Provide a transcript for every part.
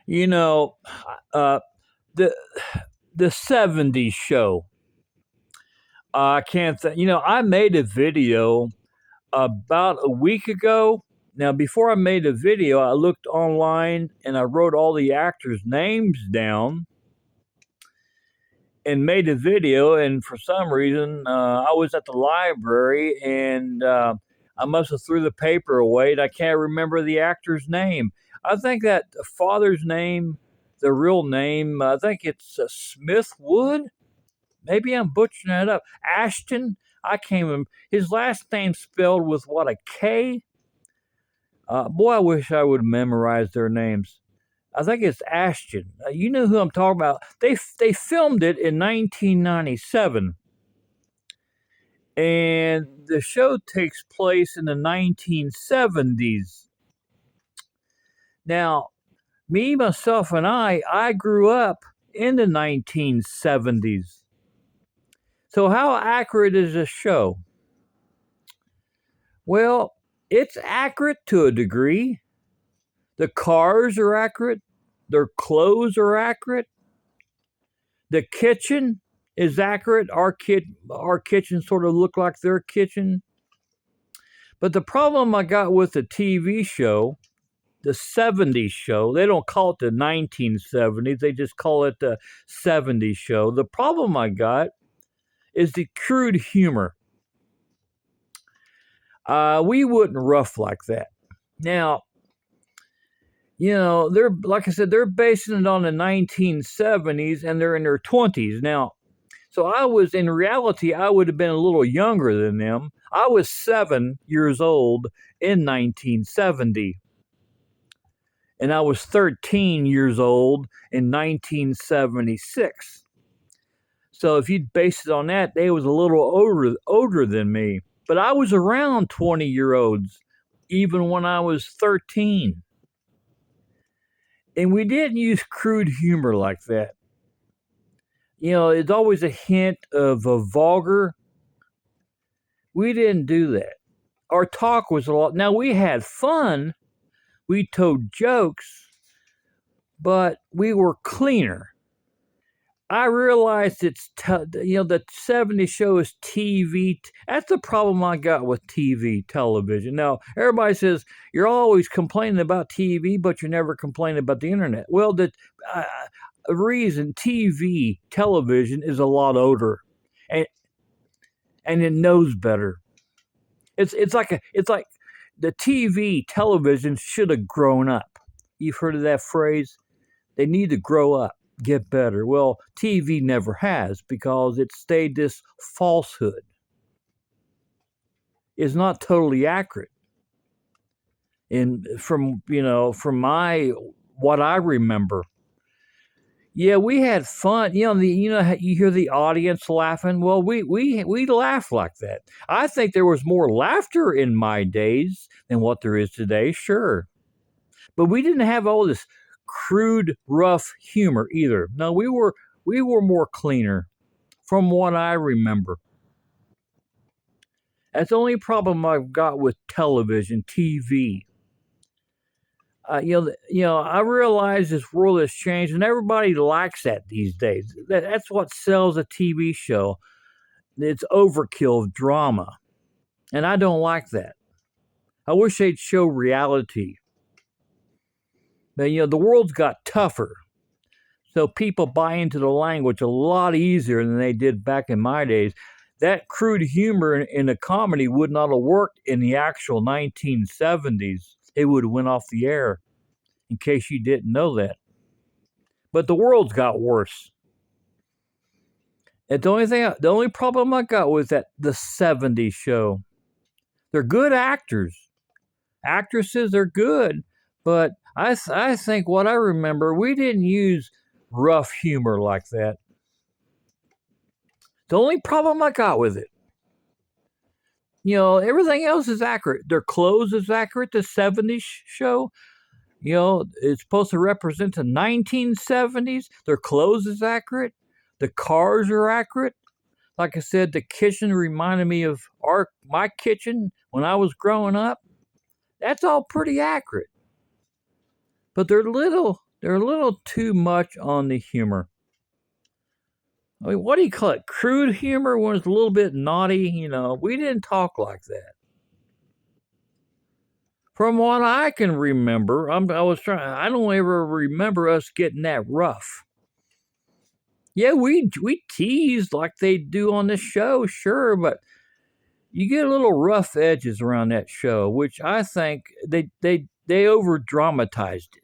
You know, uh, the the '70s show. I can't. I made a video about a week ago. Now, before I made a video, I looked online and I wrote all the actors' names down and made a video. And for some reason, I was at the library and I must have threw the paper away. And I can't remember the actor's name. I think that the father's name, the real name, I think it's Smith Wood. Maybe I'm butchering that up. Ashton. I can't remember. His last name spelled with what, a K? Boy, I wish I would memorize their names. I think it's Ashton. You know who I'm talking about. They filmed it in 1997, and the show takes place in the 1970s. Now, me, myself, and I grew up in the 1970s. So how accurate is this show? Well, it's accurate to a degree. The cars are accurate. Their clothes are accurate. The kitchen is accurate. Our kitchen sort of looked like their kitchen. But the problem I got with the TV show, the '70s show, they don't call it the 1970s. They just call it the '70s show. The problem I got is the crude humor. We wouldn't rough like that. Now, they're, like I said, they're basing it on the 1970s and they're in their 20s. Now, so in reality, I would have been a little younger than them. I was 7 years old in 1970. And I was 13 years old in 1976. So if you'd base it on that, they was a little older than me. But I was around 20-year-olds even when I was 13. And we didn't use crude humor like that. It's always a hint of a vulgar. We didn't do that. Our talk was a lot. Now, we had fun. We told jokes, but we were cleaner. I realized the '70s show is TV. That's the problem I got with TV, television. Now, everybody says you're always complaining about TV, but you're never complaining about the internet. Well, the reason TV, television is a lot older, and it knows better. It's like the TV, television should have grown up. You've heard of that phrase? They need to grow up, get better. Well, TV never has, because it stayed this falsehood. It's not totally accurate. And from what I remember. Yeah, we had fun. You hear the audience laughing. Well, we laugh like that. I think there was more laughter in my days than what there is today, sure. But we didn't have all this crude, rough humor either. No, we were more cleaner from what I remember. That's the only problem I've got with television, TV. I realize this world has changed, and everybody likes that these days. That's what sells a TV show. It's overkill of drama, and I don't like that. I wish they'd show reality. But the world's got tougher, so people buy into the language a lot easier than they did back in my days. That crude humor in a comedy would not have worked in the actual 1970s. It would have went off the air, in case you didn't know that. But the world's got worse. And the only problem I got was that the '70s show. They're good actors. Actresses are good, but I think what I remember, we didn't use rough humor like that. The only problem I got with it. Everything else is accurate. Their clothes is accurate. The '70s show, it's supposed to represent the 1970s. Their clothes is accurate. The cars are accurate. Like I said, the kitchen reminded me of my kitchen when I was growing up. That's all pretty accurate. But they're little They're a little too much on the humor. I mean, what do you call it? Crude humor when it's a little bit naughty. We didn't talk like that. From what I can remember, I don't ever remember us getting that rough. Yeah, we teased like they do on this show, sure, but you get a little rough edges around that show, which I think they over dramatized it.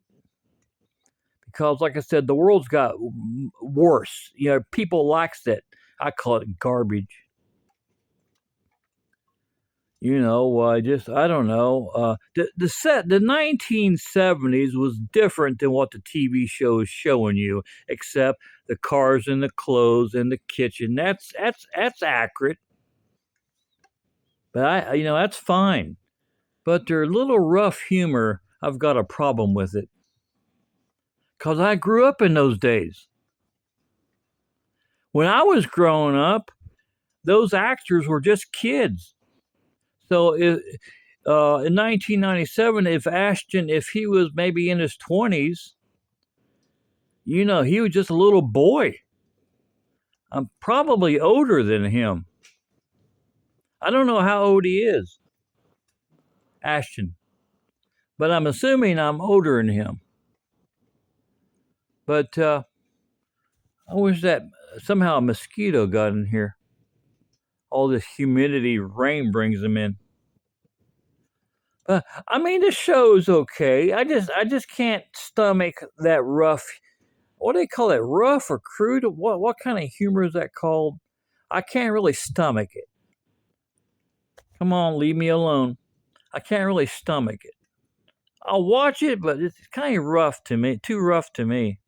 Because, like I said, the world's got worse. People likes that. I call it garbage. I don't know. The 1970s was different than what the TV show is showing you, except the cars and the clothes and the kitchen. That's accurate, but that's fine. But their little rough humor, I've got a problem with it, cause I grew up in those days. When I was growing up, those actors were just kids. So in 1997, if Ashton, if he was maybe in his 20s, he was just a little boy. I'm probably older than him. I don't know how old he is, Ashton, but I'm assuming I'm older than him. But I wish that somehow a mosquito got in here. All this humidity, rain brings them in. I mean, the show's okay. I just can't stomach that rough. What do they call it? Rough or crude? What kind of humor is that called? I can't really stomach it. Come on, leave me alone. I can't really stomach it. I'll watch it, but it's kind of rough to me. Too rough to me.